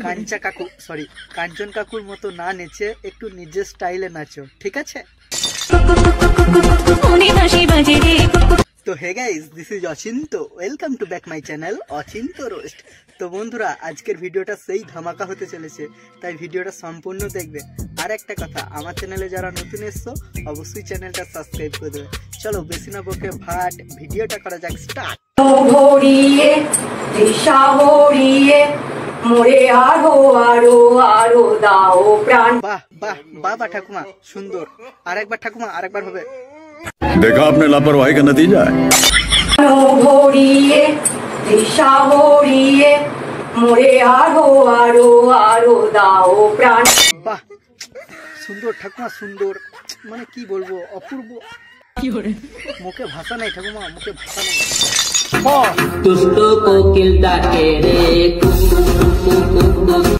কাঞ্চা কাকু সরি কাঞ্চন কাকুর মতো না নেচে একটু নিজের স্টাইলে নাচো, ঠিক আছে? তো hey guys, this is Achinta, welcome to back my channel Achinta roast. তো বন্ধুরা, আজকের ভিডিওটা সেই ধামাকা হতে চলেছে, তাই ভিডিওটা সম্পূর্ণ দেখবে। আর একটা কথা, আমার চ্যানেলে যারা নতুন এসছো অবশ্যই চ্যানেলটা সাবস্ক্রাইব করে দেবে। চলো বেশি না বকে ভাট ভিডিওটা করা যাক স্টার্ট। ভরিয়ে দিশা ভরিয়ে মোরে আরো আরো আরো দাও প্রাণ। বাহ বাহ বাহ বাহ ঠাকুমা, সুন্দর। আরেকবার ঠাকুমা, আরেকবার হবে। देखा आपने लापरवाही का नतीजा है। ভরিয়ে দিশা ভরিয়ে মোরে আরো আরো আরো দাও প্রাণ। বাহ, সুন্দর ঠাকুমা, সুন্দর। মানে কি বলবো, অপূর্ব। মুখে ভাষা নেই ঠাকুমা, মুখে ভাষা নেই। দুষ্ট কোকিল ডাকে রে